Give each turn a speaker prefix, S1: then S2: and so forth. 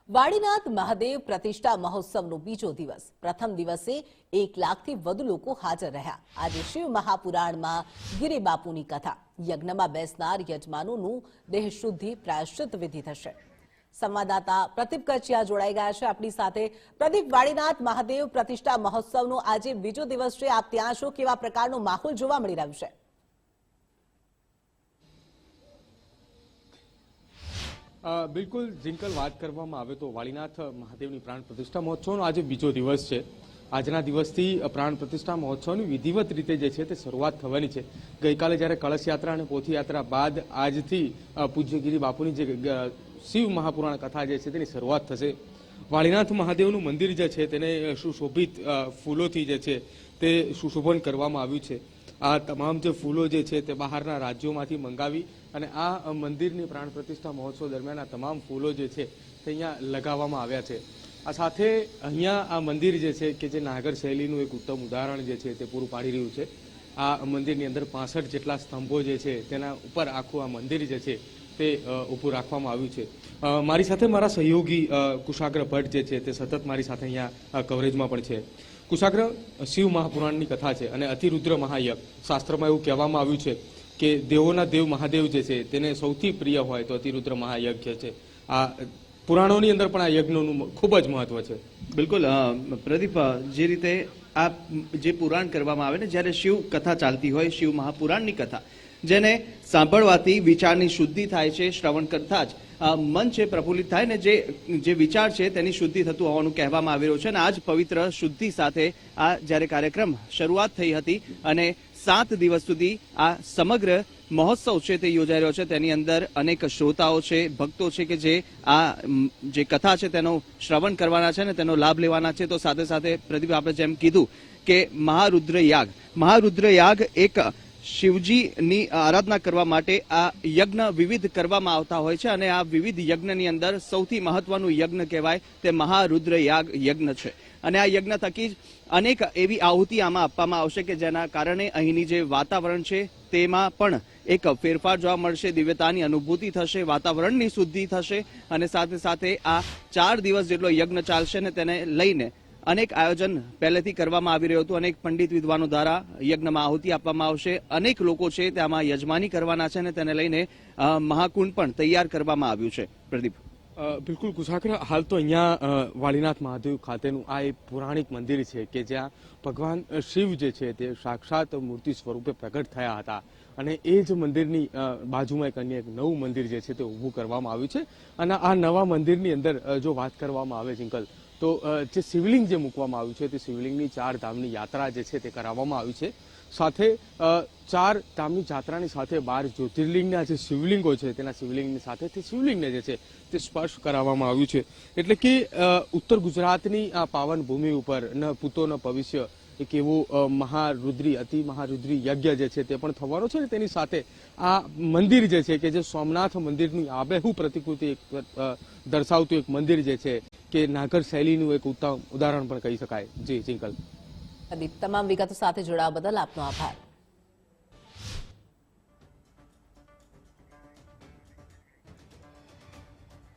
S1: વાડીનાથ મહાદેવ પ્રતિષ્ઠા મહોત્સવનો બીજો દિવસ પ્રથમ દિવસે 1 લાખથી વધુ લોકો હાજર રહ્યા। આજે શિવ મહાપુરાણમાં ગિરિબાપુની કથા, યજ્ઞમાં બેસનાર યજમાનોનું દેહ શુદ્ધિ પ્રાયશ્ચિત વિધિ થશે। સંવાદદાતા પ્રદીપ કચિયા જોડાઈ ગયા છે આપણી સાથે। પ્રદીપ, વાડીનાથ મહાદેવ પ્રતિષ્ઠા મહોત્સવનો આજે બીજો દિવસ છે, આપ ત્યાં છો, કેવા પ્રકારનો માહોલ જોવા મળી રહ્યો છે?
S2: બિલકુલ जिंकल बात કરવામાં આવે તો વાડીનાથ મહાદેવની પ્રાણ પ્રતિષ્ઠા મહોત્સવનો આજે બીજો દિવસ છે। આજના દિવસથી પ્રાણ પ્રતિષ્ઠા મહોત્સવની વિધિવત રીતે જે છે તે શરૂઆત થવાની છે। ગઈકાલે જ્યારે કળશ યાત્રા અને પોથી યાત્રા બાદ આજથી પૂજ્ય ગિરી બાપુની જે શિવ મહાપુરાણ કથા જે છે તેની શરૂઆત થશે। વાડીનાથ મહાદેવનું મંદિર જે છે તેને સુશોભિત ફૂલોથી જે છે તે સુશોભન કરવામાં આવ્યું છે। આ તમામ જે ફૂલો જે છે તે બહારના રાજ્યોમાંથી મંગાવી અને આ મંદિરની પ્રાણ પ્રતિષ્ઠા મહોત્સવ દરમિયાન આ તમામ ફૂલો જે છે તે અહીંયા લગાવવામાં આવ્યા છે। આ સાથે અહીંયા આ મંદિર જે છે કે જે નાગર શૈલીનું એક ઉત્તમ ઉદાહરણ જે છે તે પૂરું પાડી રહ્યું છે। આ મંદિરની અંદર 65 જેટલા સ્તંભો જે છે તેના ઉપર આખું આ મંદિર જે છે તે ઊભું રાખવામાં આવ્યું છે। મારી સાથે મારા સહયોગી કુશાગ્ર ભટ્ટ જે છે તે સતત મારી સાથે અહીંયા કવરેજમાં પણ છે। કુશાગ્ર, શિવ મહાપુરાણની કથા છે અને અતિરુદ્ર મહાયજ્ઞ, શાસ્ત્રમાં એવું કહેવામાં આવ્યું છે કે દેવોના દેવ મહાદેવ જે છે તેને સૌથી પ્રિય હોય તો અતિરુદ્ર મહાયજ્ઞ છે। આ પુરાણોની અંદર પણ આ યજ્ઞનું ખૂબ જ મહત્વ છે।
S3: બિલકુલ પ્રદીપ, જે રીતે આ જે પુરાણ કરવામાં આવે ને, જ્યારે શિવ કથા ચાલતી હોય, શિવ મહાપુરાણની કથા, જેને સાંભળવાથી વિચારની શુદ્ધિ થાય છે, શ્રવણ કરતા જ મન છે પ્રફુલ્લિત થાય ને જે વિચાર છે તેની શુદ્ધિ થતું હોવાનું કહેવામાં આવી રહ્યું છે। અને આ જ પવિત્ર શુદ્ધિ સાથે આ જ્યારે કાર્યક્રમ શરૂઆત થઈ હતી અને 7 દિવસ સુધી આ સમગ્ર મહોત્સવ છે તે યોજાઈ રહ્યો છે। તેની અંદર અનેક શ્રોતાઓ છે, ભક્તો છે કે જે આ જે કથા છે તેનું શ્રવણ કરવાના છે ને તેનો લાભ લેવાના છે। તો સાથે સાથે પ્રદીપ, આપણે જેમ કીધું કે મહારુદ્ર યાગ એક શિવજીની આરાધના કરવા માટે આ યજ્ઞ વિવિધ કરવામાં આવતા હોય છે અને આ વિવિધ યજ્ઞની અંદર સૌથી મહત્વનું યજ્ઞ કહેવાય તે મહારુદ્ર યજ્ઞ છે। અને આ યજ્ઞ થકી જ અનેક એવી આહુતિ આમાં આપવામાં આવશે કે જેના કારણે અહીંની જે વાતાવરણ છે તેમાં પણ એક ફેરફાર જોવા મળશે, દિવ્યતાની અનુભૂતિ થશે, વાતાવરણની શુદ્ધિ થશે અને સાથે સાથે આ 4 દિવસ જેટલો યજ્ઞ ચાલશે ને તેને લઈને અનેક આયોજન પહેલેથી કરવામાં આવી રહ્યું હતું। અનેક પંડિત વિદ્વાનો દ્વારા યજ્ઞમાં આહુતિ આપવામાં આવશે, અનેક લોકો છે તેમાં યજમાની કરવાના છે અને તેને લઈને મહાકુંડ પણ તૈયાર કરવામાં આવ્યું છે। પ્રદીપ,
S2: બિલકુલ કુશાગ્ર, હાલ તો અહીંયા વાડીનાથ મહાદેવ ખાતેનું આ એક પૌરાણિક મંદિર છે કે જ્યાં ભગવાન શિવ જે છે તે સાક્ષાત મૂર્તિ સ્વરૂપે પ્રગટ થયા હતા અને એ જ મંદિરની બાજુમાં એક નવું મંદિર જે છે તે ઊભું કરવામાં આવ્યું છે। અને આ નવા મંદિરની અંદર જો વાત કરવામાં આવે જિંકલ, તો જે શિવલિંગ જે મૂકવામાં આવ્યું છે તે શિવલિંગની 4 ધામની યાત્રા જે છે તે કરાવવામાં આવી છે। સાથે 4 ધામની યાત્રાની સાથે 12 જ્યોતિર્લિંગના જે શિવલિંગો છે તેના શિવલિંગની સાથે તે શિવલિંગને જે છે તે સ્પર્શ કરાવવામાં આવ્યું છે। એટલે કે ઉત્તર ગુજરાતની આ પાવન ભૂમિ ઉપર ન પૂતો ન ભવિષ્ય એક એવું અતિ મહારુદ્રી યજ્ઞ જે છે તે પણ થવાનો છે ને તેની સાથે આ મંદિર જે છે કે જે સોમનાથ મંદિરની આબેહૂબ પ્રતિકૃતિ દર્શાવતું એક મંદિર જે છે કે નાગર શૈલીનું એક ઉત્તમ ઉદાહરણ પણ કહી શકાય। જી જિંકલ,
S1: તમામ વિગતો સાથે જોડાવા બદલ આપનો આભાર।